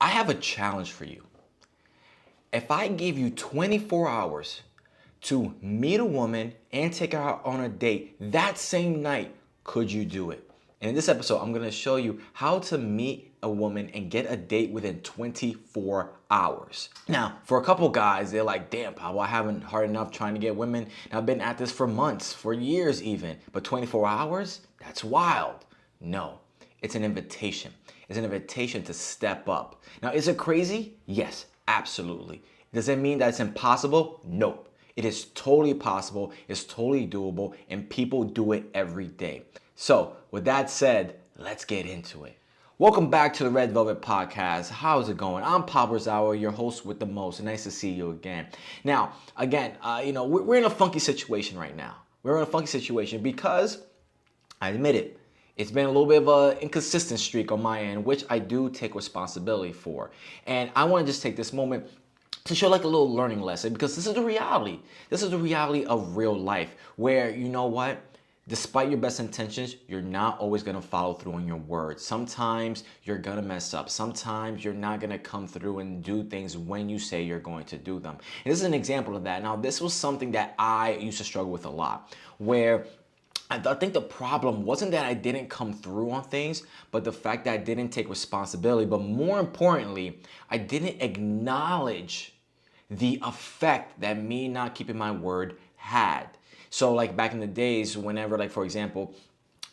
I have a challenge for you. If I give you 24 hours to meet a woman and take her out on a date that same night, could you do it? And in this episode, I'm gonna show you how to meet a woman and get a date within 24 hours. Now, for a couple guys, they're like, damn, Pablo, I haven't hard enough trying to get women. And I've been at this for months, for years even. But 24 hours? That's wild. No, it's an invitation. It's an invitation to step up. Now, is it crazy? Yes, absolutely. Does it mean that it's impossible? Nope. It is totally possible, it's totally doable, and people do it every day. So, with that said, let's get into it. Welcome back to the Red Velvet Podcast. How's it going? I'm Pablo Zawa, your host with the most. Nice to see you again. Now, we're in a funky situation right now. We're in a funky situation because, I admit it, it's been a little bit of an inconsistent streak on my end, which I do take responsibility for. And I want to just take this moment to show like a little learning lesson, because this is the reality. This is the reality of real life, where, you know what? Despite your best intentions, you're not always gonna follow through on your words. Sometimes you're gonna mess up. Sometimes you're not gonna come through and do things when you say you're going to do them. And this is an example of that. Now, this was something that I used to struggle with a lot, where I think the problem wasn't that I didn't come through on things, but the fact that I didn't take responsibility. But more importantly, I didn't acknowledge the effect that me not keeping my word had. So like back in the days, whenever, like, for example,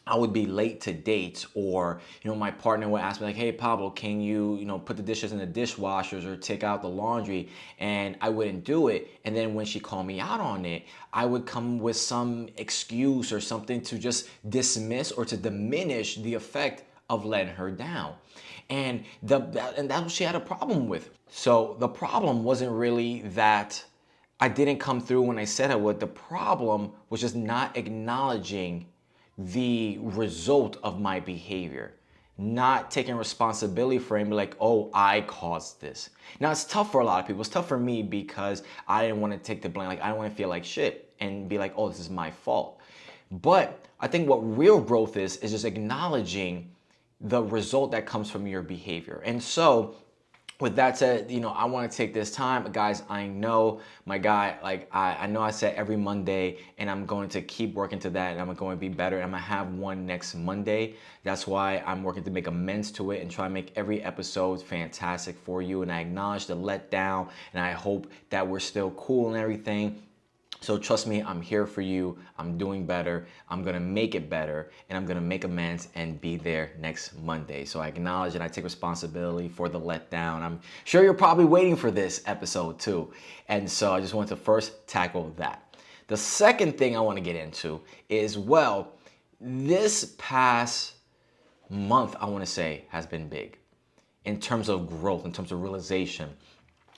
I would be late to dates, or, my partner would ask me like, hey, Pablo, can you, put the dishes in the dishwashers or take out the laundry? And I wouldn't do it. And then when she called me out on it, I would come with some excuse or something to just dismiss or to diminish the effect of letting her down. And that's what she had a problem with. So the problem wasn't really that I didn't come through when I said I would. The problem was just not acknowledging the result of my behavior, not taking responsibility for it and be like, oh, I caused this. Now, it's tough for a lot of people. It's tough for me because I didn't want to take the blame. Like, I don't want to feel like shit and be like, oh, this is my fault. But I think what real growth is just acknowledging the result that comes from your behavior. And so, with that said, I want to take this time. Guys, I know my guy, like, I know I said every Monday, and I'm going to keep working to that, and I'm going to be better. I'm going to have one next Monday. That's why I'm working to make amends to it and try to make every episode fantastic for you. And I acknowledge the letdown, and I hope that we're still cool and everything. So trust me, I'm here for you. I'm doing better. I'm going to make it better, and I'm going to make amends and be there next Monday. So I acknowledge and I take responsibility for the letdown. I'm sure you're probably waiting for this episode too. And so I just want to first tackle that. The second thing I want to get into is, well, this past month, I want to say, has been big in terms of growth, in terms of realization.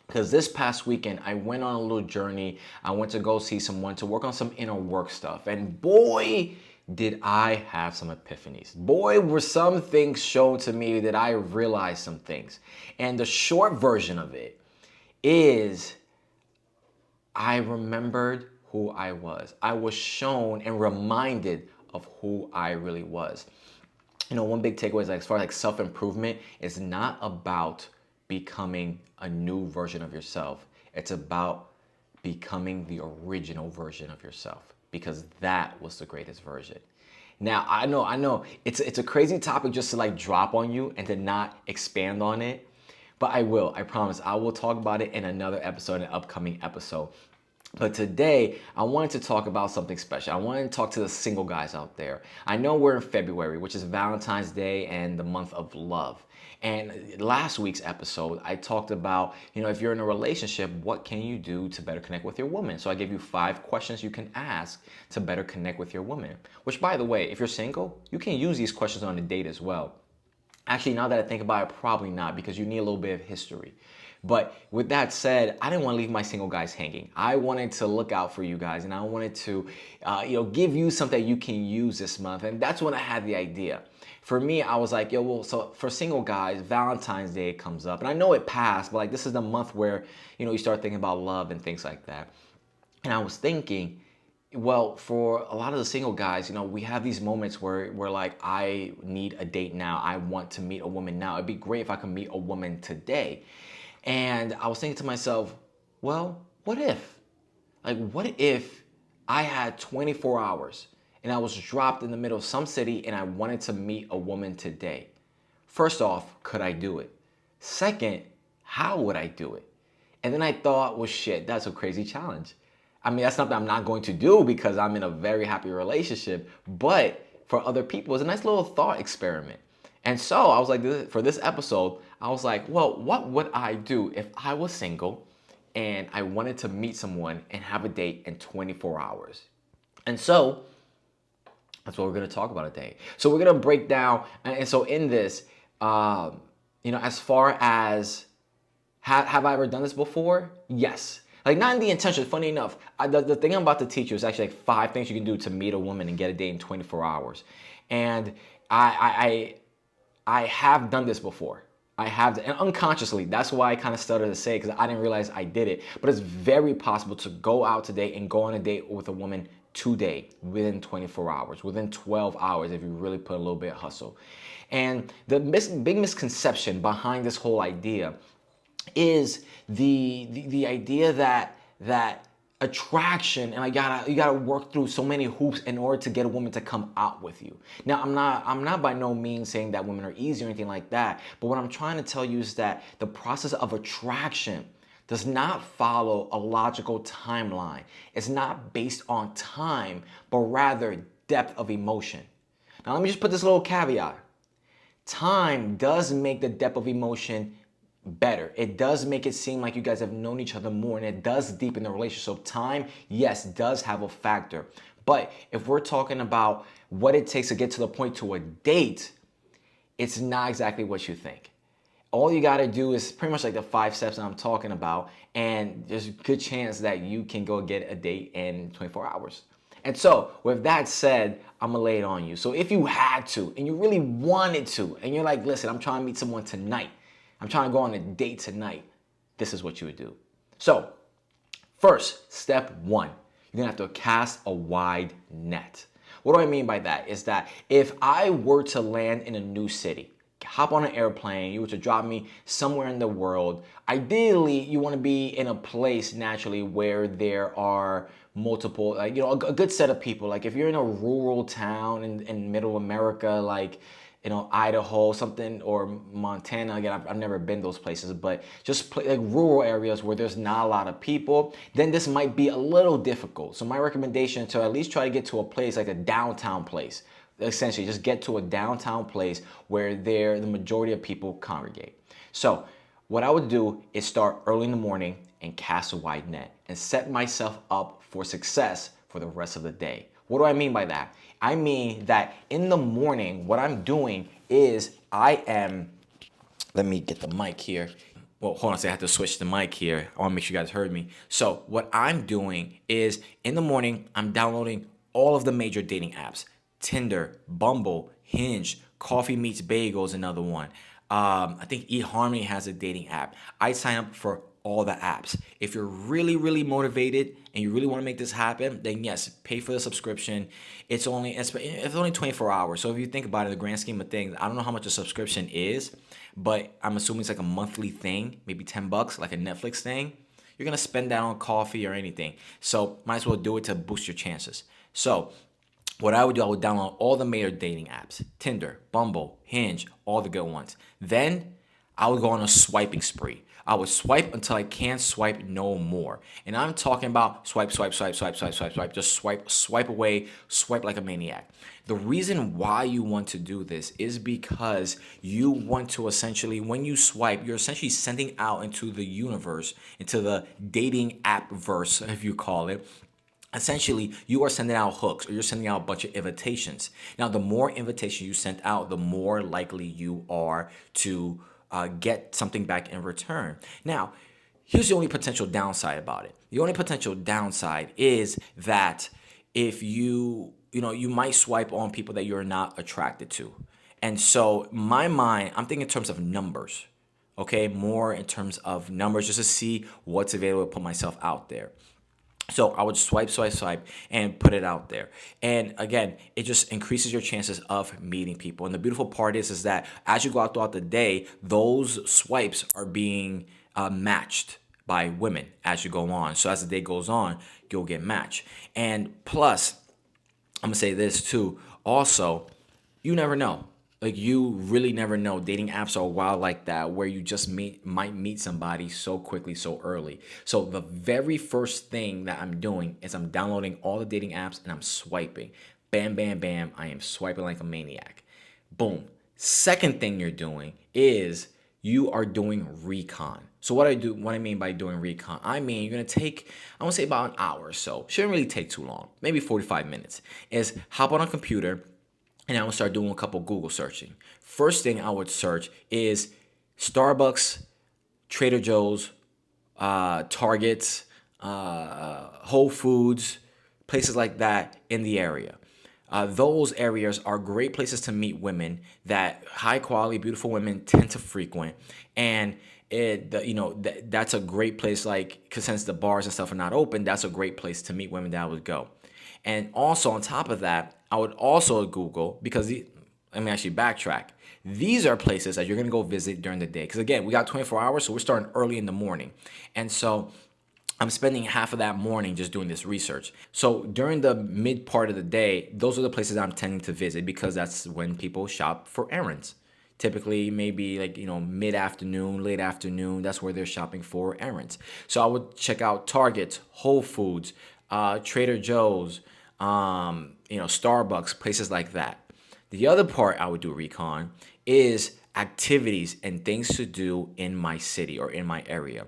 Because this past weekend, I went on a little journey. I went to go see someone to work on some inner work stuff. And boy, did I have some epiphanies. Boy, were some things shown to me that I realized some things. And the short version of it is I remembered who I was. I was shown and reminded of who I really was. One big takeaway is, like, as far as like self-improvement, it's not about becoming a new version of yourself. It's about becoming the original version of yourself, because that was the greatest version. Now, I know it's a crazy topic just to like drop on you and to not expand on it, but I promise I will talk about it in another episode, an upcoming episode. But today, I wanted to talk about something special. I wanted to talk to the single guys out there. I know we're in February, which is Valentine's Day and the month of love. And last week's episode, I talked about, if you're in a relationship, what can you do to better connect with your woman? So I gave you 5 questions you can ask to better connect with your woman. Which, by the way, if you're single, you can use these questions on a date as well. Actually, now that I think about it, probably not, because you need a little bit of history. But with that said, I didn't want to leave my single guys hanging. I wanted to look out for you guys, and I wanted to, give you something you can use this month. And that's when I had the idea. For me, I was like, so for single guys, Valentine's Day comes up. And I know it passed, but like, this is the month where, you start thinking about love and things like that. And I was thinking, Well, for a lot of the single guys, we have these moments where we're like, I need a date now. I want to meet a woman now. It'd be great if I could meet a woman today. And I was thinking to myself, well, what if? Like, what if I had 24 hours and I was dropped in the middle of some city and I wanted to meet a woman today? First off, could I do it? Second, how would I do it? And then I thought, well, shit, that's a crazy challenge. I mean, that's something I'm not going to do because I'm in a very happy relationship, but for other people, it's a nice little thought experiment. And so I was like, for this episode, I was like, well, what would I do if I was single and I wanted to meet someone and have a date in 24 hours? And so that's what we're going to talk about today. So we're going to break down, and so in this, as far as have I ever done this before? Yes. Like, not in the intention. Funny enough, the thing I'm about to teach you is actually like 5 things you can do to meet a woman and get a date in 24 hours. And I have done this before. I have, and unconsciously, that's why I kind of started to say, because I didn't realize I did it. But it's very possible to go out today and go on a date with a woman today within 24 hours, within 12 hours, if you really put a little bit of hustle. And the big misconception behind this whole idea is the idea that attraction, and you gotta work through so many hoops in order to get a woman to come out with you. Now, I'm not by no means saying that women are easy or anything like that, but what I'm trying to tell you is that the process of attraction does not follow a logical timeline. It's not based on time, but rather depth of emotion. Now, let me just put this little caveat. Time does make the depth of emotion better. It does make it seem like you guys have known each other more, and it does deepen the relationship. So time, yes, does have a factor. But if we're talking about what it takes to get to the point to a date, it's not exactly what you think. All you got to do is pretty much like the 5 steps that I'm talking about, and there's a good chance that you can go get a date in 24 hours. And so, with that said, I'm gonna lay it on you. So if you had to, and you really wanted to, and you're like, listen, I'm trying to meet someone tonight, I'm trying to go on a date tonight, this is what you would do. So, first, step 1, you're gonna have to cast a wide net. What do I mean by that? Is that if I were to land in a new city, hop on an airplane, you were to drop me somewhere in the world, ideally you want to be in a place naturally where there are multiple, like, a good set of people. Like if you're in a rural town in middle America, like, Idaho, something, or Montana. Again, I've never been those places, but just like rural areas where there's not a lot of people, then this might be a little difficult. So my recommendation is to at least try to get to a place like a downtown place. Essentially, just get to a downtown place where the majority of people congregate. So what I would do is start early in the morning and cast a wide net and set myself up for success for the rest of the day. What do I mean by that? I mean that in the morning, what I'm doing is let me get the mic here. Well, hold on a second, I have to switch the mic here. I want to make sure you guys heard me. So what I'm doing is in the morning, I'm downloading all of the major dating apps. Tinder, Bumble, Hinge, Coffee Meets Bagel is another one. I think eHarmony has a dating app. I sign up for all the apps. If you're really, really motivated and you really want to make this happen, then yes, pay for the subscription. It's only 24 hours. So if you think about it, in the grand scheme of things, I don't know how much a subscription is, but I'm assuming it's like a monthly thing, maybe $10, like a Netflix thing. You're gonna spend that on coffee or anything. So might as well do it to boost your chances. So what I would do, I would download all the major dating apps, Tinder, Bumble, Hinge, all the good ones. Then I would go on a swiping spree. I would swipe until I can't swipe no more. And I'm talking about swipe, swipe, swipe, swipe, swipe, swipe, swipe. Just swipe, swipe away, swipe like a maniac. The reason why you want to do this is because you want to essentially, when you swipe, you're essentially sending out into the universe, into the dating app verse, if you call it. Essentially, you are sending out hooks, or you're sending out a bunch of invitations. Now, the more invitations you send out, the more likely you are to get something back in return. Now, here's the only potential downside about it. The only potential downside is that if you might swipe on people that you're not attracted to. And so, my mind, I'm thinking in terms of numbers, okay? More in terms of numbers, just to see what's available, put myself out there. So I would swipe, swipe, swipe, and put it out there. And again, it just increases your chances of meeting people. And the beautiful part is that as you go out throughout the day, those swipes are being matched by women as you go on. So as the day goes on, you'll get matched. And plus, I'm gonna say this too. Also, you never know. Like you really never know. Dating apps are wild like that, where you just might meet somebody so quickly, so early. So the very first thing that I'm doing is I'm downloading all the dating apps and I'm swiping. Bam, bam, bam. I am swiping like a maniac. Boom. Second thing you're doing is you are doing recon. So what I mean by doing recon, I mean you're gonna take, I want to say about an hour or so. Shouldn't really take too long, maybe 45 minutes. Is hop on a computer and I would start doing a couple Google searching. First thing I would search is Starbucks, Trader Joe's, Targets, Whole Foods, places like that in the area. Those areas are great places to meet women that high quality, beautiful women tend to frequent, and that's a great place. Like, cause since the bars and stuff are not open, that's a great place to meet women that would go. And also on top of that, I would also Google because let me actually backtrack. These are places that you're gonna go visit during the day. Because again, we got 24 hours, so we're starting early in the morning. And so I'm spending half of that morning just doing this research. So during the mid part of the day, those are the places I'm tending to visit because that's when people shop for errands. Typically, maybe like, mid afternoon, late afternoon, that's where they're shopping for errands. So I would check out Target, Whole Foods, Trader Joe's, Starbucks, places like that. The other part I would do recon is activities and things to do in my city or in my area.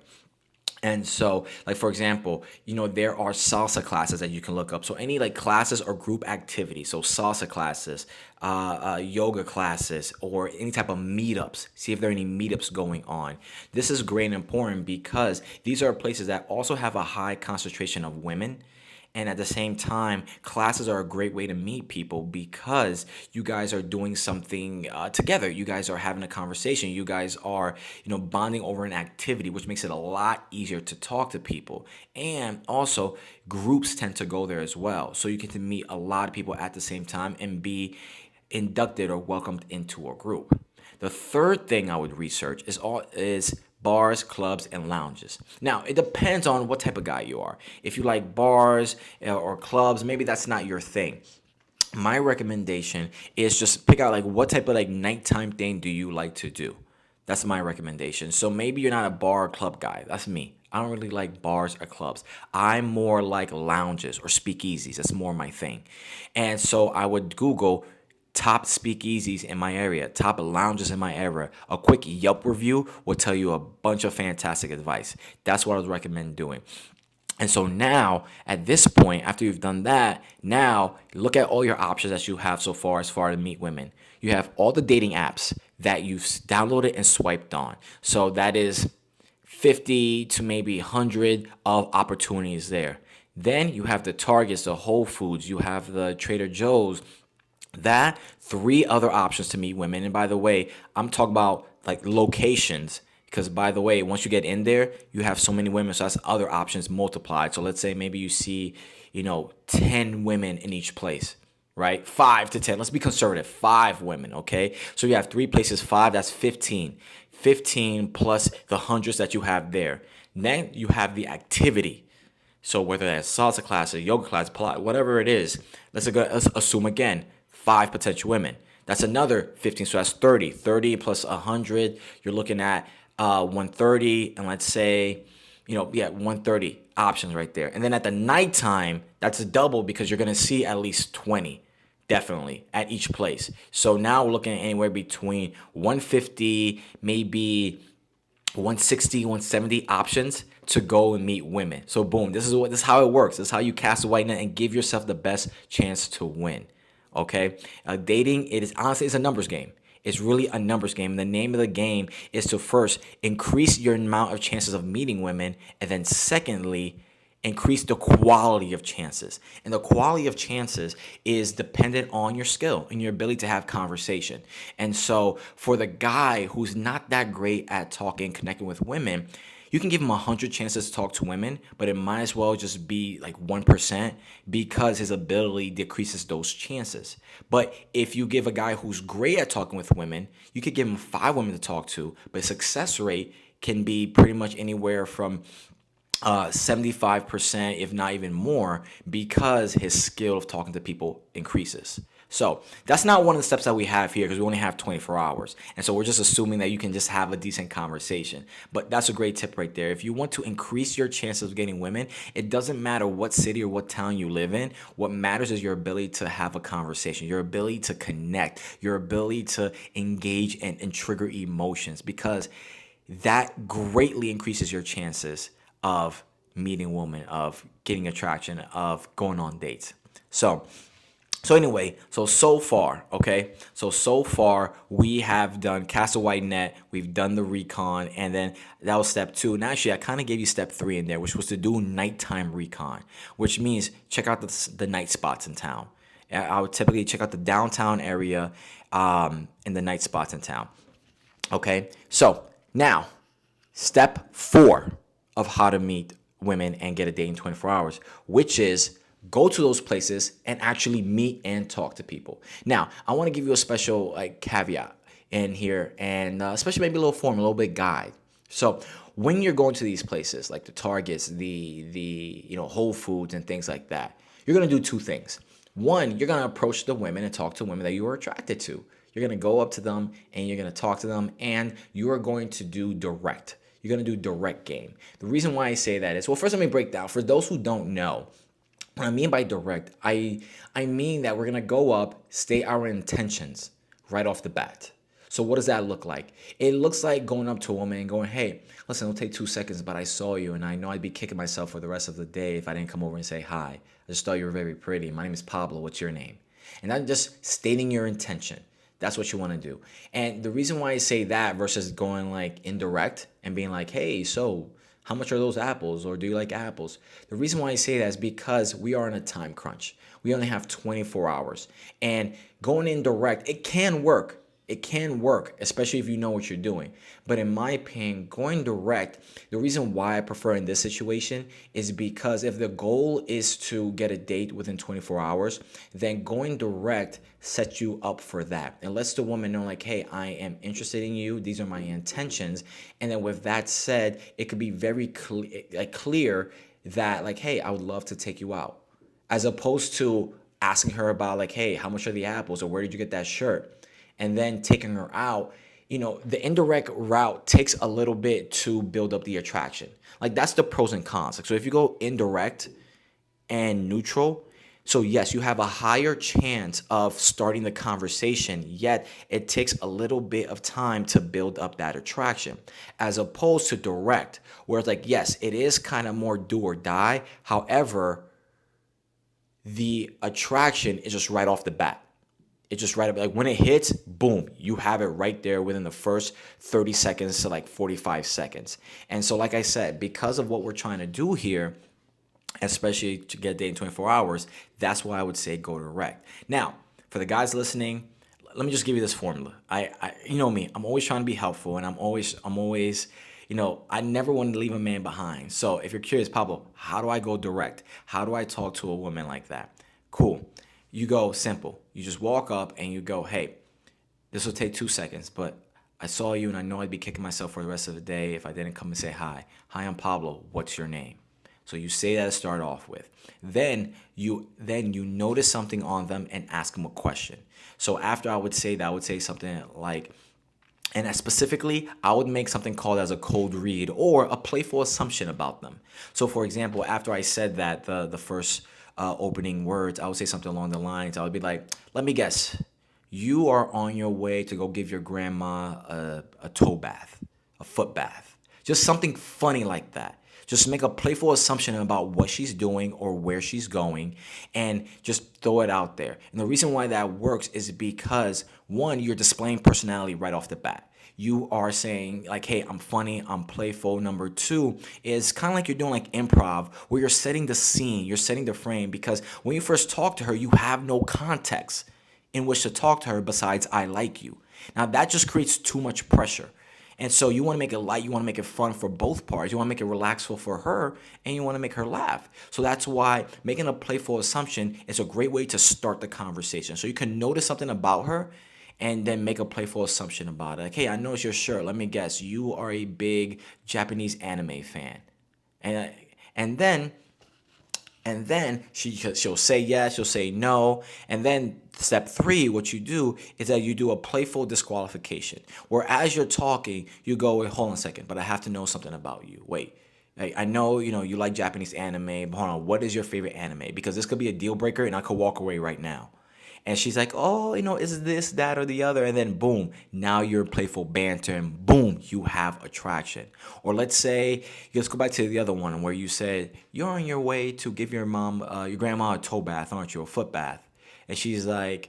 And so, like for example, there are salsa classes that you can look up. So any like classes or group activities, so salsa classes, yoga classes, or any type of meetups. See if there are any meetups going on. This is great and important because these are places that also have a high concentration of women. And at the same time, classes are a great way to meet people because you guys are doing something together. You guys are having a conversation. You guys are, bonding over an activity, which makes it a lot easier to talk to people. And also, groups tend to go there as well. So you get to meet a lot of people at the same time and be inducted or welcomed into a group. The third thing I would research is bars, clubs, and lounges. Now, it depends on what type of guy you are. If you like bars or clubs, maybe that's not your thing. My recommendation is just pick out like what type of like nighttime thing do you like to do. That's my recommendation. So maybe you're not a bar or club guy. That's me. I don't really like bars or clubs. I'm more like lounges or speakeasies. That's more my thing. And so I would Google top speakeasies in my area, top lounges in my area. A quick Yelp review will tell you a bunch of fantastic advice. That's what I would recommend doing. And so now, at this point, after you've done that, now look at all your options that you have so far as far to meet women. You have all the dating apps that you've downloaded and swiped on. So that is 50 to maybe 100 of opportunities there. Then you have the Targets, the Whole Foods, you have the Trader Joe's, that three other options to meet women. And by the way, I'm talking about like locations because by the way, once you get in there, you have so many women, so that's other options multiplied. So let's say maybe you see, 10 women in each place, right? 5 to 10. Let's be conservative. 5 women, okay? So you have 3 places, 5, that's 15. 15 plus the hundreds that you have there. Then you have the activity. So whether that's salsa class or yoga class, Pilates, whatever it is, let's assume again 5 potential women. That's another 15, so that's 30. 30 plus 100, you're looking at 130, and let's say, 130 options right there. And then at the nighttime, that's a double because you're gonna see at least 20, definitely at each place. So now we're looking at anywhere between 150, maybe 160, 170 options to go and meet women. So boom, this is how it works. This is how you cast a white net and give yourself the best chance to win. Okay, dating, it is honestly, it's a numbers game. It's really a numbers game. The name of the game is to first increase your amount of chances of meeting women, and then secondly, increase the quality of chances. And the quality of chances is dependent on your skill and your ability to have conversation. And so for the guy who's not that great at talking, connecting with women, You can give him 100 chances to talk to women, but it might as well just be like 1% because his ability decreases those chances. But if you give a guy who's great at talking with women, you could give him 5 women to talk to, but success rate can be pretty much anywhere from 75%, if not even more, because his skill of talking to people increases. So that's not one of the steps that we have here because we only have 24 hours. And so we're just assuming that you can just have a decent conversation. But that's a great tip right there. If you want to increase your chances of getting women, it doesn't matter what city or what town you live in. What matters is your ability to have a conversation, your ability to connect, your ability to engage and trigger emotions, because that greatly increases your chances of meeting women, of getting attraction, of going on dates. So anyway, so far, okay? So far we have done cast a wide net, we've done the recon, and then that was step 2. And actually, I kind of gave you step 3 in there, which was to do nighttime recon, which means check out the night spots in town. I would typically check out the downtown area and the night spots in town. Okay, so now step 4 of how to meet women and get a date in 24 hours, which is go to those places and actually meet and talk to people. Now, I want to give you a special caveat in here, and especially maybe a little form, a little bit guide. So when you're going to these places like the Targets, the Whole Foods and things like that, you're gonna do 2 things. One, you're gonna approach the women and talk to women that you are attracted to. You're gonna go up to them and you're gonna talk to them, and you are going to do direct. You're gonna do direct game. The reason why I say that is, well, first let me break down. For those who don't know, what I mean by direct, I mean that we're gonna go up, state our intentions right off the bat. So what does that look like? It looks like going up to a woman and going, hey, listen, it'll take 2 seconds, but I saw you and I know I'd be kicking myself for the rest of the day if I didn't come over and say hi. I just thought you were very pretty. My name is Pablo. What's your name? And that's just stating your intention. That's what you want to do. And the reason why I say that versus going like indirect and being like, hey, so how much are those apples? Or do you like apples? The reason why I say that is because we are in a time crunch. We only have 24 hours. And going indirect, it can work. It can work, especially if you know what you're doing. But in my opinion, going direct, the reason why I prefer in this situation is because if the goal is to get a date within 24 hours, then going direct sets you up for that. And lets the woman know like, hey, I am interested in you. These are my intentions. And then with that said, it could be very clear that like, hey, I would love to take you out. As opposed to asking her about like, hey, how much are the apples? Or where did you get that shirt? And then taking her out, the indirect route takes a little bit to build up the attraction. Like that's the pros and cons. Like, so if you go indirect and neutral, so yes, you have a higher chance of starting the conversation, yet it takes a little bit of time to build up that attraction. As opposed to direct, where it's like, yes, it is kind of more do or die. However, the attraction is just right off the bat. It's just right up, like when it hits, boom, you have it right there within the first 30 seconds to like 45 seconds. And so, like I said, because of what we're trying to do here, especially to get a date in 24 hours, that's why I would say go direct. Now, for the guys listening, let me just give you this formula. I you know me, I'm always trying to be helpful, and I'm always, I never want to leave a man behind. So if you're curious, Pablo, how do I go direct? How do I talk to a woman like that? Cool. You go simple. You just walk up and you go, hey, this will take 2 seconds, but I saw you and I know I'd be kicking myself for the rest of the day if I didn't come and say hi. Hi, I'm Pablo. What's your name? So you say that to start off with. Then you notice something on them and ask them a question. So after I would say that, I would say something like, and specifically, I would make something called as a cold read or a playful assumption about them. So for example, after I said that, the first opening words, I would say something along the lines. I would be like, let me guess, you are on your way to go give your grandma a toe bath, a foot bath. Just something funny like that. Just make a playful assumption about what she's doing or where she's going and just throw it out there. And the reason why that works is because, one, you're displaying personality right off the bat. You are saying like, hey, I'm funny, I'm playful. Number 2 is kind of like you're doing like improv, where you're setting the scene, you're setting the frame, because when you first talk to her, you have no context in which to talk to her besides I like you. Now that just creates too much pressure. And so you want to make it light, you want to make it fun for both parties. You want to make it relaxful for her, and you want to make her laugh. So that's why making a playful assumption is a great way to start the conversation. So you can notice something about her and then make a playful assumption about it. Like, hey, I noticed your shirt. Let me guess, you are a big Japanese anime fan. And and then she'll say yes, she'll say no, and then step three, what you do is that you do a playful disqualification, where as you're talking, you go, wait, hold on a second, but I have to know something about you. Wait, I know you like Japanese anime, but hold on, what is your favorite anime? Because this could be a deal breaker, and I could walk away right now. And she's like, oh, is this, that, or the other? And then boom, now you're in playful banter, and boom, you have attraction. Or let's say, let's go back to the other one where you said, you're on your way to give your grandma a toe bath, aren't you? A foot bath. And she's like,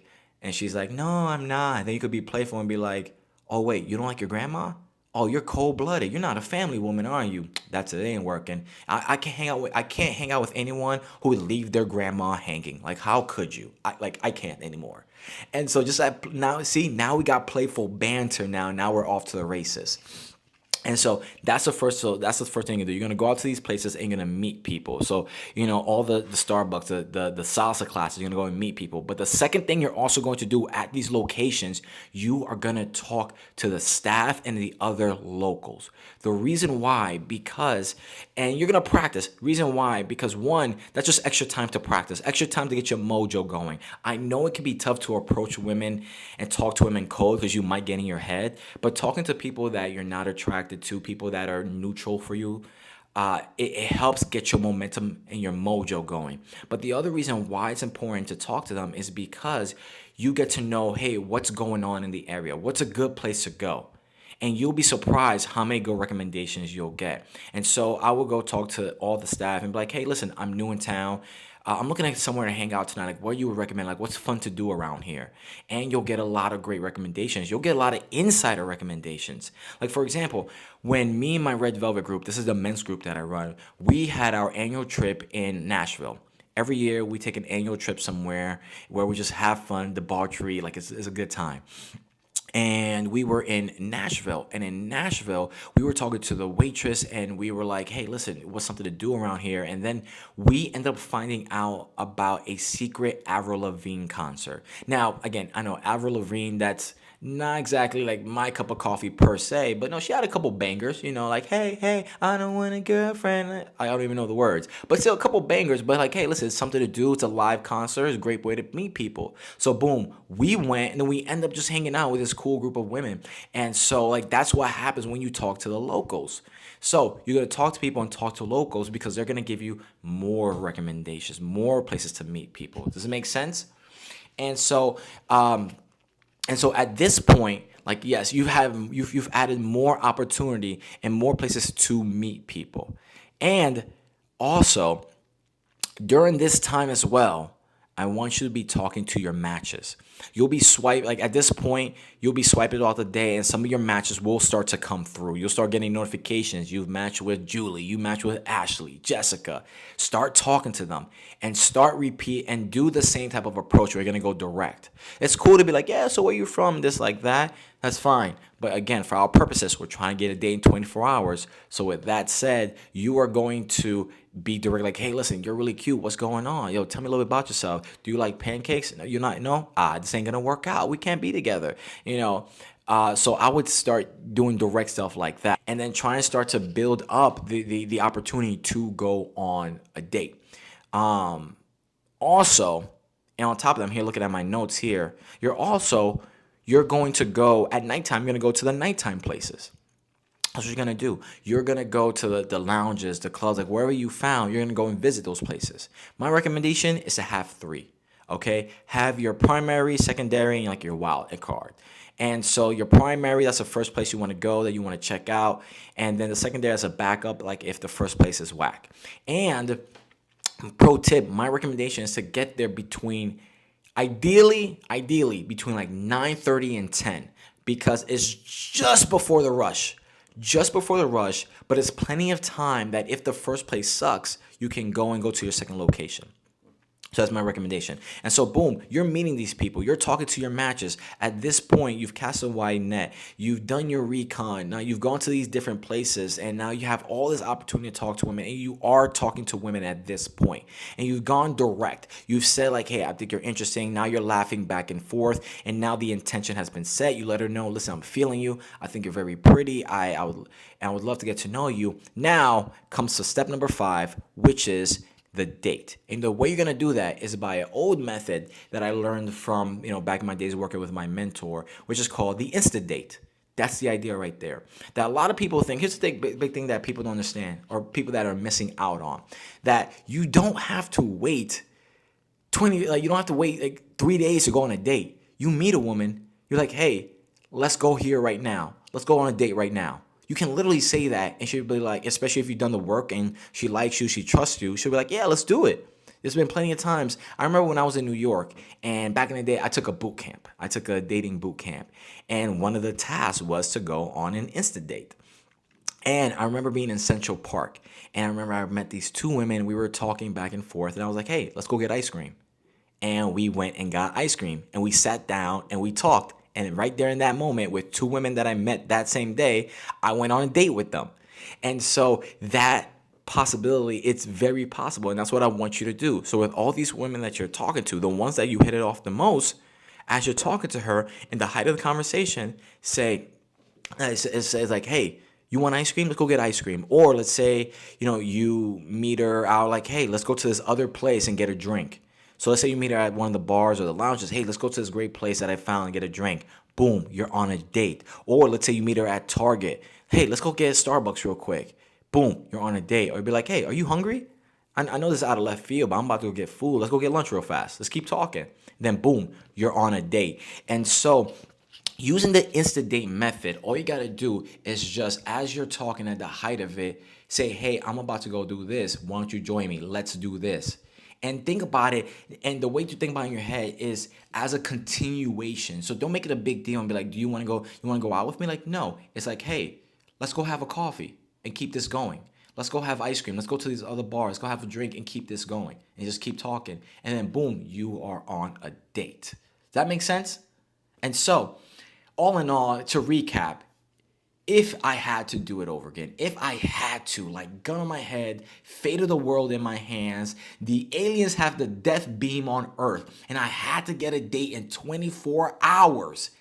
no, I'm not. Then you could be playful and be like, oh, wait, you don't like your grandma? Oh, you're cold blooded. You're not a family woman, are you? That's it. It ain't working. I can't hang out with anyone who would leave their grandma hanging. Like, how could you? I can't anymore. And so now, see, now we got playful banter. Now we're off to the races. And so that's the first. So that's the first thing you do. You're gonna go out to these places and you're gonna meet people. So all the Starbucks, the salsa classes. You're gonna go and meet people. But the second thing you're also going to do at these locations, you are gonna talk to the staff and the other locals. The reason why, and you're gonna practice. Reason why, because one, that's just extra time to practice, extra time to get your mojo going. I know it can be tough to approach women and talk to women cold because you might get in your head, but talking to people that you're not attracted to, people that are neutral for you, it helps get your momentum and your mojo going. But the other reason why it's important to talk to them is because you get to know, hey, what's going on in the area? What's a good place to go? And you'll be surprised how many good recommendations you'll get. And so I will go talk to all the staff and be like, hey, listen, I'm new in town. I'm looking at somewhere to hang out tonight. Like, what you would recommend? Like, what's fun to do around here? And you'll get a lot of great recommendations. You'll get a lot of insider recommendations. Like, for example, when me and my Red Velvet group, this is the men's group that I run, we had our annual trip in Nashville. Every year we take an annual trip somewhere where we just have fun, debauchery, like it's a good time. And we were in Nashville. And in Nashville, we were talking to the waitress and we were like, hey, listen, what's something to do around here? And then we ended up finding out about a secret Avril Lavigne concert. Now, again, I know Avril Lavigne, that's not exactly like my cup of coffee per se, but no, she had a couple bangers, like, hey, I don't want a girlfriend. I don't even know the words, but still a couple bangers. But like, hey, listen, it's something to do. It's a live concert. It's a great way to meet people. So boom, we went and then we end up just hanging out with this cool group of women. And so like, that's what happens when you talk to the locals. So you're going to talk to people and talk to locals because they're going to give you more recommendations, more places to meet people. Does it make sense? And so, at this point, like yes, you've added more opportunity and more places to meet people. And also during this time as well, I want you to be talking to your matches. You'll be like at this point, you'll be swiping throughout the day and some of your matches will start to come through. You'll start getting notifications. You've matched with Julie, you match with Ashley, Jessica. Start talking to them and start repeat and do the same type of approach. We're going to go direct. It's cool to be like, yeah, so where you from? This, like that. That's fine. But again, for our purposes, we're trying to get a date in 24 hours. So with that said, you are going to be direct, like, hey, listen, you're really cute. What's going on? Yo, tell me a little bit about yourself. Do you like pancakes? No, you're not. No? This ain't going to work out. We can't be together. So I would start doing direct stuff like that and then try and start to build up the opportunity to go on a date. Also, and on top of that, I'm here looking at my notes here, you're going to go at nighttime, you're going to go to the nighttime places. That's what you're going to do. You're going to go to the lounges, the clubs, like wherever you found, you're going to go and visit those places. My recommendation is to have 3, okay? Have your primary, secondary, and like your wild card. And so your primary, that's the first place you want to go that you want to check out. And then the secondary is a backup, like if the first place is whack. And pro tip, my recommendation is to get there ideally between like 9:30 and 10 because it's just before the rush. But it's plenty of time that if the first place sucks, you can go to your second location. So that's my recommendation. And so, boom, you're meeting these people. You're talking to your matches. At this point, you've cast a wide net. You've done your recon. Now you've gone to these different places, and now you have all this opportunity to talk to women. And you are talking to women at this point. And you've gone direct. You've said like, "Hey, I think you're interesting." Now you're laughing back and forth, and now the intention has been set. You let her know, "Listen, I'm feeling you. I think you're very pretty. I would love to get to know you." Now comes to step number 5, which is the date. And the way you're gonna do that is by an old method that I learned from, back in my days working with my mentor, which is called the instant date. That's the idea right there. That a lot of people think, here's the big thing that people don't understand, or people that are missing out on, that you don't have to wait you don't have to wait like 3 days to go on a date. You meet a woman, you're like, "Hey, let's go here right now. Let's go on a date right now." You can literally say that, and she'll be like, especially if you've done the work and she likes you, she trusts you, she'll be like, "Yeah, let's do it." There's been plenty of times. I remember when I was in New York, and back in the day, I took a boot camp. I took a dating boot camp, and one of the tasks was to go on an instant date. And I remember being in Central Park, and I remember I met these two women. We were talking back and forth, and I was like, "Hey, let's go get ice cream." And we went and got ice cream, and we sat down and we talked. And right there in that moment, with two women that I met that same day, I went on a date with them. And so that possibility, it's very possible. And that's what I want you to do. So with all these women that you're talking to, the ones that you hit it off the most, as you're talking to her in the height of the conversation, say, it says like, "Hey, you want ice cream? Let's go get ice cream." Or let's say, you meet her out like, "Hey, let's go to this other place and get a drink." So let's say you meet her at one of the bars or the lounges. "Hey, let's go to this great place that I found and get a drink." Boom, you're on a date. Or let's say you meet her at Target. "Hey, let's go get Starbucks real quick." Boom, you're on a date. Or you'd be like, "Hey, are you hungry? I know this is out of left field, but I'm about to go get food. Let's go get lunch real fast. Let's keep talking." Then boom, you're on a date. And so using the instant date method, all you gotta do is just, as you're talking at the height of it, say, "Hey, I'm about to go do this. Why don't you join me? Let's do this." And think about it. And the way to think about it in your head is as a continuation. So don't make it a big deal and be like, "Do you want to go? You want to go out with me?" Like, no. It's like, "Hey, let's go have a coffee and keep this going. Let's go have ice cream. Let's go to these other bars. Let's go have a drink and keep this going." And just keep talking. And then boom, you are on a date. Does that make sense? And so, all in all, to recap, if I had to do it over again, if I had to, like gun on my head, fate of the world in my hands, the aliens have the death beam on Earth, and I had to get a date in 24 hours,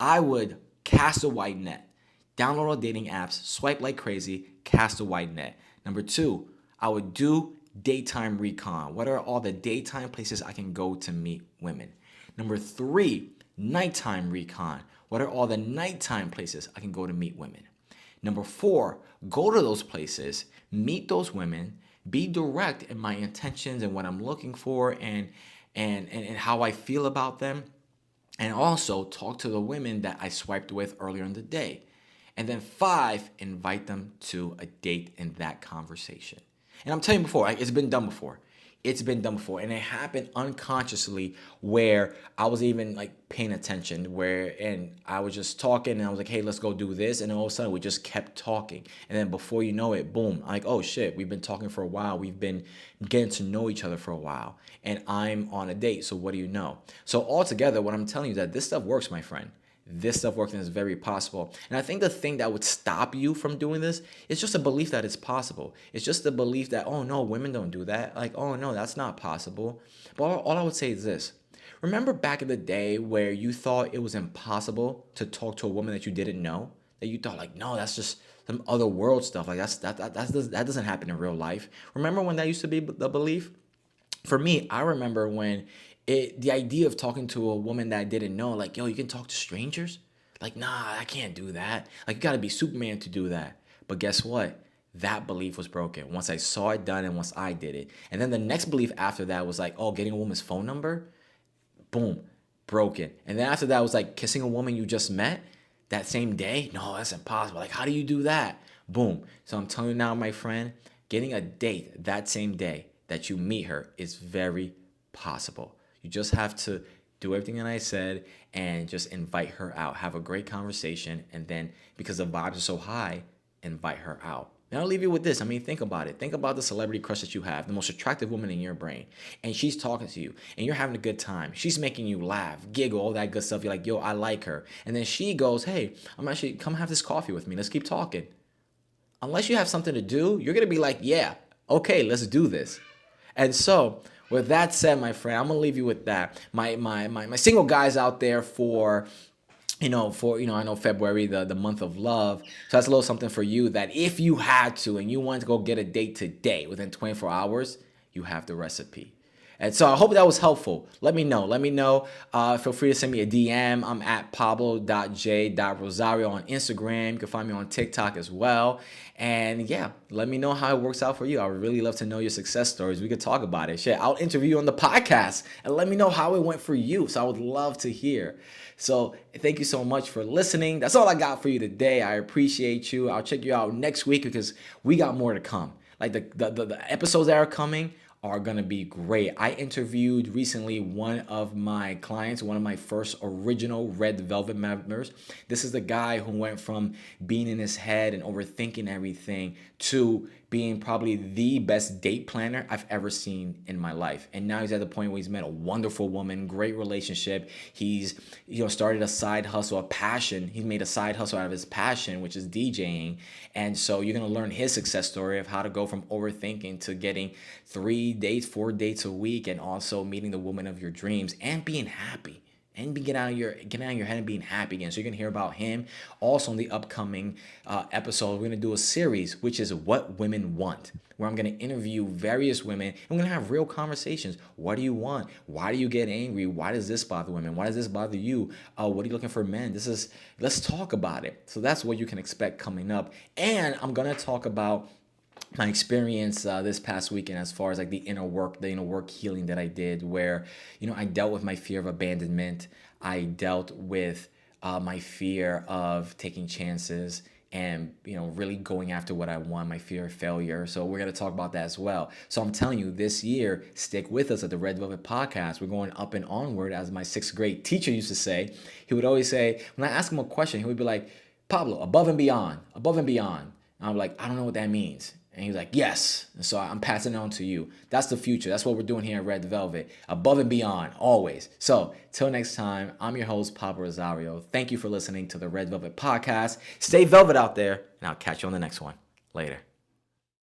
I would cast a wide net. Download all dating apps, swipe like crazy, cast a wide net. Number 2, I would do daytime recon. What are all the daytime places I can go to meet women? Number 3, nighttime recon. What are all the nighttime places I can go to meet women? Number 4, go to those places, meet those women, be direct in my intentions and what I'm looking for and how I feel about them. And also talk to the women that I swiped with earlier in the day. And then 5, invite them to a date in that conversation. And I'm telling you before, it's been done before. It's been done before. And it happened unconsciously where I was even like paying attention and I was just talking and I was like, "Hey, let's go do this." And all of a sudden we just kept talking. And then before you know it, boom, I'm like, "Oh shit, we've been talking for a while. We've been getting to know each other for a while. And I'm on a date. So what do you know?" So altogether, what I'm telling you is that this stuff works, my friend. This stuff works and is very possible. And I think the thing that would stop you from doing this is just a belief that it's possible. It's just the belief that, "Oh no, women don't do that." Like, "Oh no, that's not possible." But all I would say is this. Remember back in the day where you thought it was impossible to talk to a woman that you didn't know? That you thought like, "No, that's just some other world stuff. Like that doesn't happen in real life." Remember when that used to be the belief? For me, I remember when the idea of talking to a woman that I didn't know, like, "Yo, you can talk to strangers?" Like, "Nah, I can't do that. Like, you gotta be Superman to do that." But guess what? That belief was broken once I saw it done and once I did it. And then the next belief after that was like, "Oh, getting a woman's phone number?" Boom, broken. And then after that was like kissing a woman you just met that same day. "No, that's impossible. Like, how do you do that?" Boom. So I'm telling you now, my friend, getting a date that same day that you meet her is very possible. You just have to do everything that I said and just invite her out. Have a great conversation. And then because the vibes are so high, invite her out. And I'll leave you with this. I mean, think about it. Think about the celebrity crush that you have, the most attractive woman in your brain. And she's talking to you and you're having a good time. She's making you laugh, giggle, all that good stuff. You're like, yo, I like her. And then she goes, hey, I'm actually, come have this coffee with me. Let's keep talking. Unless you have something to do, you're going to be like, yeah, okay, let's do this. And so, with that said, my friend, I'm going to leave you with that. My single guys out there I know February, the month of love. So that's a little something for you that if you had to and you wanted to go get a date today within 24 hours, you have the recipe. And so I hope that was helpful. Let me know. Feel free to send me a DM. I'm at pablo.j.rosario on Instagram. You can find me on TikTok as well. And yeah, let me know how it works out for you. I would really love to know your success stories. We could talk about it. Shit, I'll interview you on the podcast and let me know how it went for you. So I would love to hear. So thank you so much for listening. That's all I got for you today. I appreciate you. I'll check you out next week because we got more to come. Like the episodes that are coming are going to be great. I interviewed recently one of my clients, one of my first original Red Velvet members. This is the guy who went from being in his head and overthinking everything to being probably the best date planner I've ever seen in my life. And now he's at the point where he's met a wonderful woman, great relationship. He's started a side hustle, a passion. He's made a side hustle out of his passion, which is DJing. And so you're going to learn his success story of how to go from overthinking to getting 3 dates, 4 dates a week, and also meeting the woman of your dreams and being happy. And getting out of your head and being happy again. So you're gonna hear about him. Also, in the upcoming episode, we're gonna do a series which is What Women Want, where I'm gonna interview various women. And we're gonna have real conversations. What do you want? Why do you get angry? Why does this bother women? Why does this bother you? What are you looking for men? Let's talk about it. So that's what you can expect coming up. And I'm gonna talk about my experience this past weekend as far as like the inner work healing that I did, where I dealt with my fear of abandonment. I dealt with my fear of taking chances and really going after what I want, my fear of failure. So we're going to talk about that as well. So I'm telling you, this year, stick with us at the Red Velvet Podcast. We're going up and onward, as my 6th grade teacher used to say. He would always say, when I ask him a question, he would be like, Pablo, above and beyond, above and beyond. And I'm like, I don't know what that means. And he was like, yes. And so I'm passing it on to you. That's the future. That's what we're doing here at Red Velvet. Above and beyond, always. So till next time, I'm your host, Pablo Rosario. Thank you for listening to the Red Velvet Podcast. Stay velvet out there, and I'll catch you on the next one. Later.